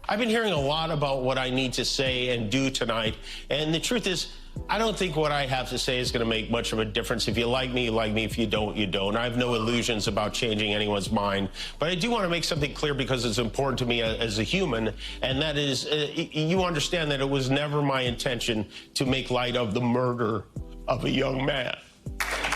I've been hearing a lot about what I need to say and do tonight, and the truth is, I don't think what I have to say is going to make much of a difference. If you like me, you like me. If you don't, you don't. I have no illusions about changing anyone's mind. But I do want to make something clear because it's important to me as a human, and that is, you understand that it was never my intention to make light of the murder of a young man.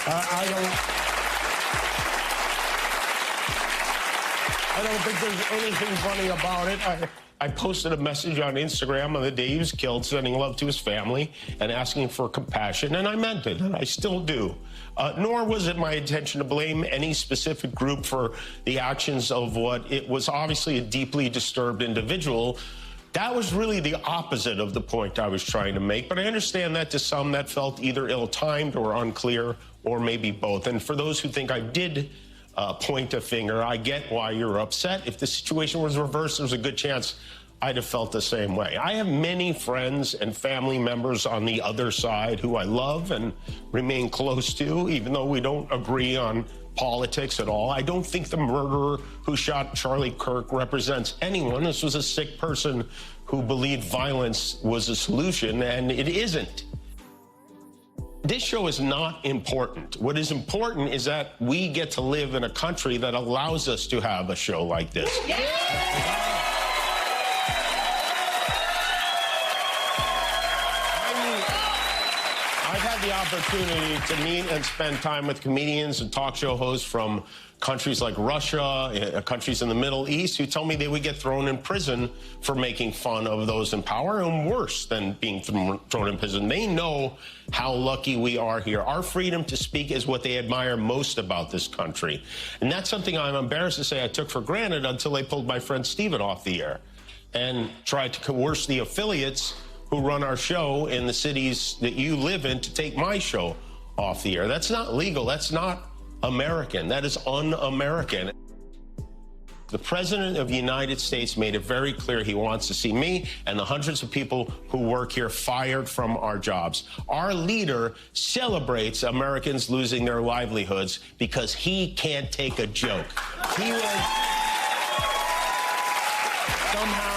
I don't think there's anything funny about it. I posted a message on Instagram on the day he was killed, sending love to his family and asking for compassion, and I meant it, and I still do. Nor was it my intention to blame any specific group for the actions of what it was obviously a deeply disturbed individual. That was really the opposite of the point I was trying to make, but I understand that to some that felt either ill-timed or unclear, or maybe both. And for those who think I did point a finger, I get why you're upset. If the situation was reversed, there's a good chance I'd have felt the same way. I have many friends and family members on the other side who I love and remain close to, even though we don't agree on politics at all. I don't think the murderer who shot Charlie Kirk represents anyone. This was a sick person who believed violence was a solution, and it isn't. This show is not important. What is important is that we get to live in a country that allows us to have a show like this. Yeah! I've had the opportunity to meet and spend time with comedians and talk show hosts from countries like Russia, countries in the Middle East, who tell me they would get thrown in prison for making fun of those in power, and worse than being thrown in prison. They know how lucky we are here. Our freedom to speak is what they admire most about this country. And that's something I'm embarrassed to say I took for granted until they pulled my friend Steven off the air and tried to coerce the affiliates who run our show in the cities that you live in to take my show off the air. That's not legal. That's not American. That is un-American. The President of the United States made it very clear he wants to see me and the hundreds of people who work here fired from our jobs. Our leader celebrates Americans losing their livelihoods because he can't take a joke. He was somehow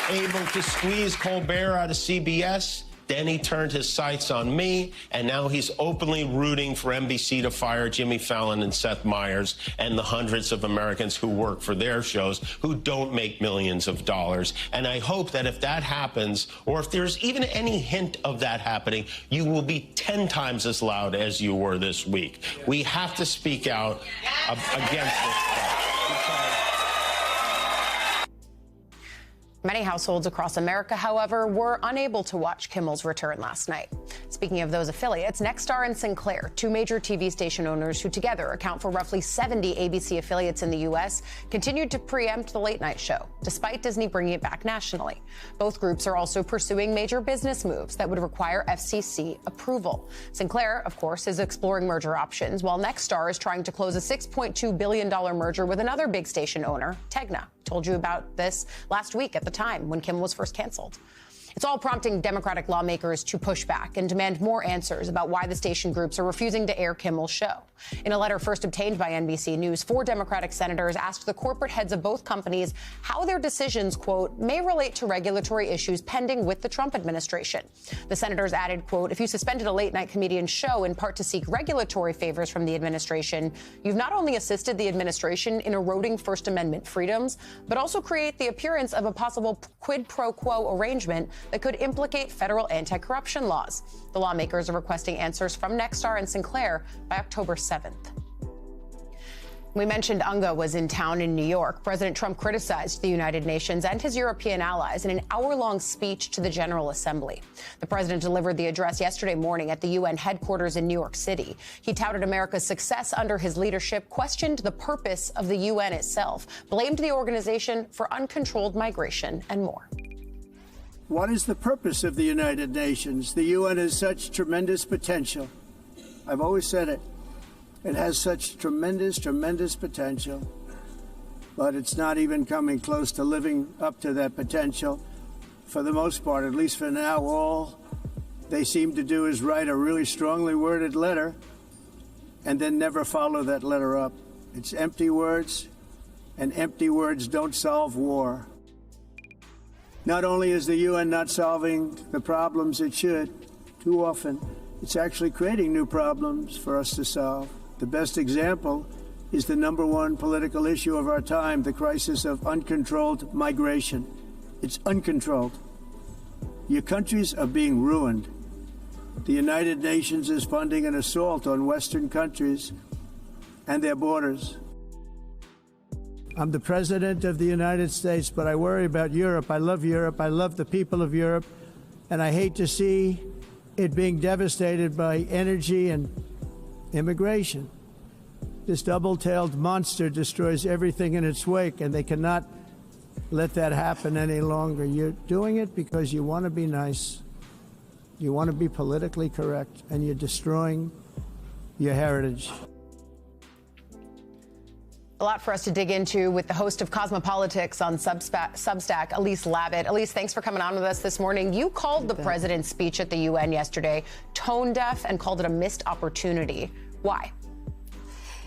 able to squeeze Colbert out of CBS. Then he turned his sights on me, and now he's openly rooting for NBC to fire Jimmy Fallon and Seth Meyers and the hundreds of Americans who work for their shows who don't make millions of dollars. And I hope that if that happens, or if there's even any hint of that happening, you will be 10 times as loud as you were this week. We have to speak out against this stuff. Many households across America, however, were unable to watch Kimmel's return last night. Speaking of those affiliates, Nexstar and Sinclair, two major TV station owners who together account for roughly 70 ABC affiliates in the U.S., continued to preempt the late-night show, despite Disney bringing it back nationally. Both groups are also pursuing major business moves that would require FCC approval. Sinclair, of course, is exploring merger options, while Nexstar is trying to close a $6.2 billion merger with another big station owner, Tegna. Told you about this last week at the time when Kimmel was first canceled. It's all prompting Democratic lawmakers to push back and demand more answers about why the station groups are refusing to air Kimmel's show. In a letter first obtained by NBC News, 4 Democratic senators asked the corporate heads of both companies how their decisions, quote, may relate to regulatory issues pending with the Trump administration. The senators added, quote, if you suspended a late-night comedian show in part to seek regulatory favors from the administration, you've not only assisted the administration in eroding First Amendment freedoms, but also create the appearance of a possible quid pro quo arrangement that could implicate federal anti-corruption laws. The lawmakers are requesting answers from Nexstar and Sinclair by October 7th. We mentioned Unga was in town in New York. President Trump criticized the United Nations and his European allies in an hour-long speech to the General Assembly. The president delivered the address yesterday morning at the UN headquarters in New York City. He touted America's success under his leadership, questioned the purpose of the UN itself, blamed the organization for uncontrolled migration, and more. What is the purpose of the United Nations? The UN has such tremendous potential. I've always said it. It has such tremendous, tremendous potential, but it's not even coming close to living up to that potential. For the most part, at least for now, all they seem to do is write a really strongly worded letter and then never follow that letter up. It's empty words, and empty words don't solve war. Not only is the UN not solving the problems it should, too often, it's actually creating new problems for us to solve. The best example is the #1 political issue of our time, the crisis of uncontrolled migration. It's uncontrolled. Your countries are being ruined. The United Nations is funding an assault on Western countries and their borders. I'm the President of the United States, but I worry about Europe. I love Europe. I love the people of Europe. And I hate to see it being devastated by energy and immigration. This double-tailed monster destroys everything in its wake, and they cannot let that happen any longer. You're doing it because you want to be nice. You want to be politically correct, and you're destroying your heritage. A lot for us to dig into with the host of Cosmopolitics on Substack, Elise Labott. Elise, thanks for coming on with us this morning. You called the president's speech at the UN yesterday tone deaf and called it a missed opportunity. Why?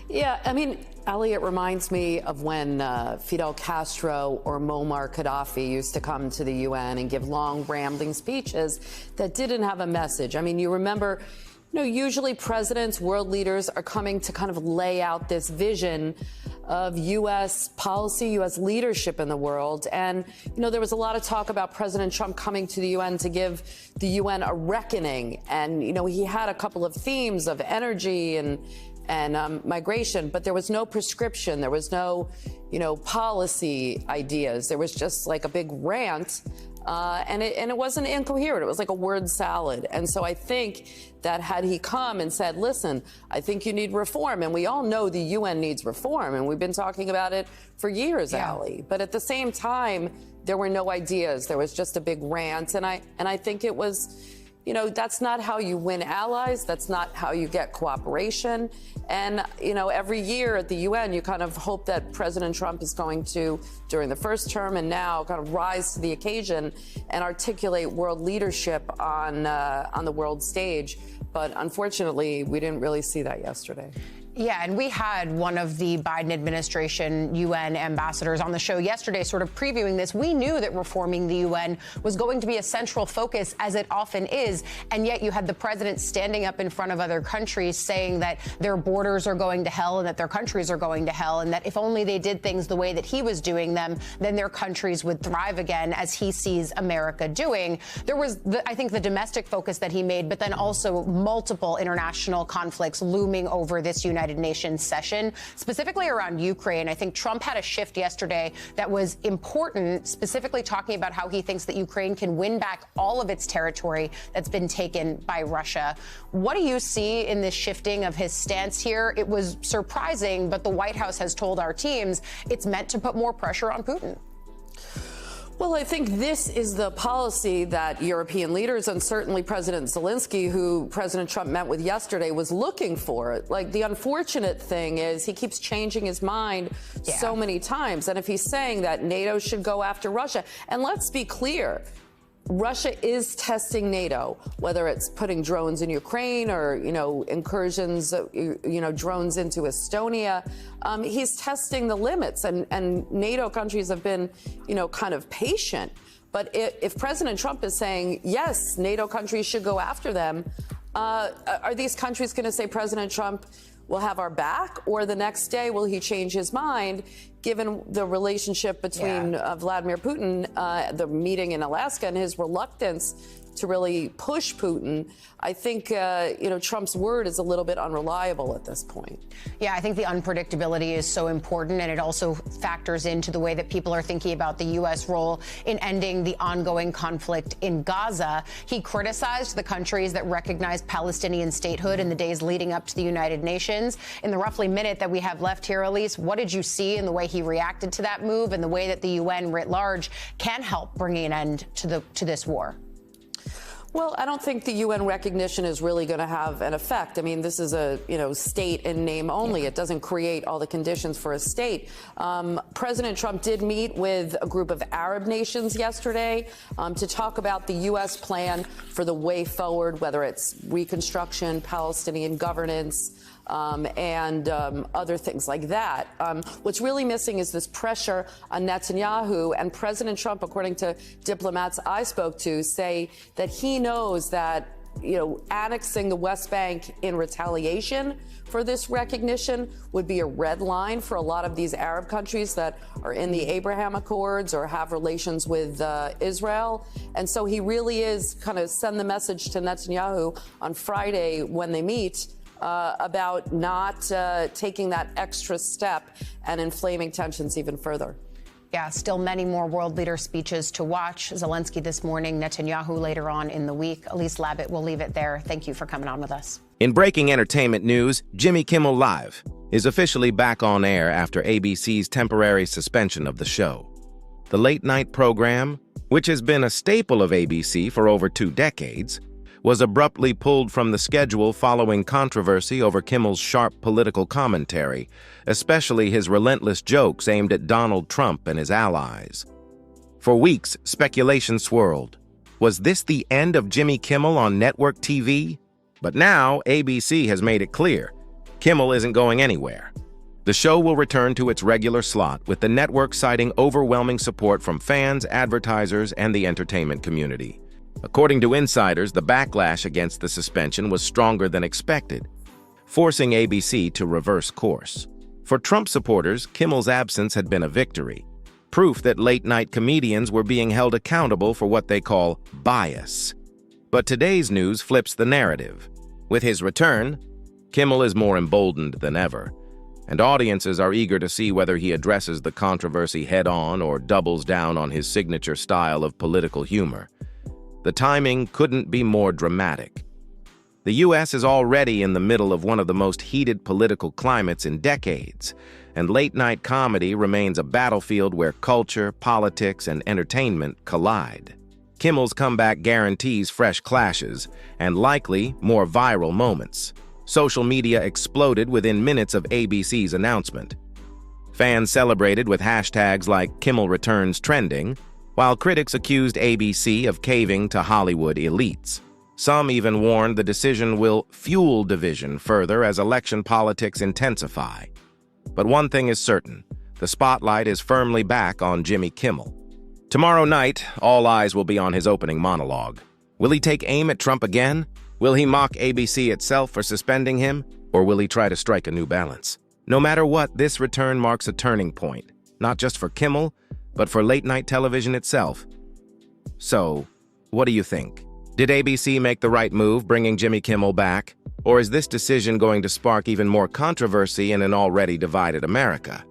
Yeah, I mean, Ali, it reminds me of when Fidel Castro or Muammar Gaddafi used to come to the UN and give long, rambling speeches that didn't have a message. I mean, you remember, usually presidents, world leaders are coming to kind of lay out this vision of U.S. policy, U.S. leadership in the world. And, there was a lot of talk about President Trump coming to the UN to give the UN a reckoning. And, he had a couple of themes of energy and migration, but there was no prescription. There was no, policy ideas. There was just like a big rant. And it wasn't incoherent. It was like a word salad. And so I think that had he come and said, listen, I think you need reform. And we all know the UN needs reform. And we've been talking about it for years, Ali. But at the same time, there were no ideas. There was just a big rant. And I think it was, that's not how you win allies. That's not how you get cooperation. And, every year at the UN, you kind of hope that President Trump is going to, during the first term and now, kind of rise to the occasion and articulate world leadership on the world stage. But unfortunately, we didn't really see that yesterday. Yeah, and we had one of the Biden administration UN ambassadors on the show yesterday sort of previewing this. We knew that reforming the UN was going to be a central focus, as it often is, and yet you had the president standing up in front of other countries saying that their borders are going to hell and that their countries are going to hell, and that if only they did things the way that he was doing them, then their countries would thrive again, as he sees America doing. There was, I think, the domestic focus that he made, but then also multiple international conflicts looming over this United Nations session, specifically around Ukraine. I think Trump had a shift yesterday that was important, specifically talking about how he thinks that Ukraine can win back all of its territory that's been taken by Russia. What do you see in this shifting of his stance here? It was surprising, but the White House has told our teams it's meant to put more pressure on Putin. Well, I think this is the policy that European leaders and certainly President Zelensky, who President Trump met with yesterday, was looking for. Like, the unfortunate thing is he keeps changing his mind so many times. And if he's saying that NATO should go after Russia, and let's be clear, Russia is testing NATO, whether it's putting drones in Ukraine or, incursions, drones into Estonia. He's testing the limits, and NATO countries have been, kind of patient. But if President Trump is saying, yes, NATO countries should go after them, are these countries going to say President Trump will have our back, or the next day will he change his mind, given the relationship between Vladimir Putin, the meeting in Alaska, and his reluctance to really push Putin? I think, Trump's word is a little bit unreliable at this point. Yeah, I think the unpredictability is so important, and it also factors into the way that people are thinking about the U.S. role in ending the ongoing conflict in Gaza. He criticized the countries that recognized Palestinian statehood in the days leading up to the United Nations. In the roughly minute that we have left here, Elise, what did you see in the way he reacted to that move and the way that the UN writ large can help bringing an end to this war? Well, I don't think the UN recognition is really going to have an effect. I mean, this is a, state in name only. It doesn't create all the conditions for a state. President Trump did meet with a group of Arab nations yesterday to talk about the U.S. plan for the way forward, whether it's reconstruction, Palestinian governance, and other things like that. What's really missing is this pressure on Netanyahu, and President Trump, according to diplomats I spoke to, say that he knows that annexing the West Bank in retaliation for this recognition would be a red line for a lot of these Arab countries that are in the Abraham Accords or have relations with Israel. And so he really is kind of send the message to Netanyahu on Friday when they meet about not taking that extra step and inflaming tensions even further. Yeah, still many more world leader speeches to watch. Zelensky this morning, Netanyahu later on in the week. Elise Labott will leave it there. Thank you for coming on with us. In breaking entertainment news, Jimmy Kimmel Live is officially back on air after ABC's temporary suspension of the show. The late-night program, which has been a staple of ABC for over 2 decades, was abruptly pulled from the schedule following controversy over Kimmel's sharp political commentary, especially his relentless jokes aimed at Donald Trump and his allies. For weeks, speculation swirled. Was this the end of Jimmy Kimmel on network TV? But now, ABC has made it clear, Kimmel isn't going anywhere. The show will return to its regular slot, with the network citing overwhelming support from fans, advertisers, and the entertainment community. According to insiders, the backlash against the suspension was stronger than expected, forcing ABC to reverse course. For Trump supporters, Kimmel's absence had been a victory, proof that late-night comedians were being held accountable for what they call bias. But today's news flips the narrative. With his return, Kimmel is more emboldened than ever, and audiences are eager to see whether he addresses the controversy head-on or doubles down on his signature style of political humor. The timing couldn't be more dramatic. The U.S. is already in the middle of one of the most heated political climates in decades, and late-night comedy remains a battlefield where culture, politics, and entertainment collide. Kimmel's comeback guarantees fresh clashes and likely more viral moments. Social media exploded within minutes of ABC's announcement. Fans celebrated with hashtags like Kimmel Returns trending, while critics accused ABC of caving to Hollywood elites. Some even warned the decision will fuel division further as election politics intensify. But one thing is certain, the spotlight is firmly back on Jimmy Kimmel. Tomorrow night, all eyes will be on his opening monologue. Will he take aim at Trump again? Will he mock ABC itself for suspending him? Or will he try to strike a new balance? No matter what, this return marks a turning point, not just for Kimmel, but for late-night television itself. So, what do you think? Did ABC make the right move bringing Jimmy Kimmel back? Or is this decision going to spark even more controversy in an already divided America?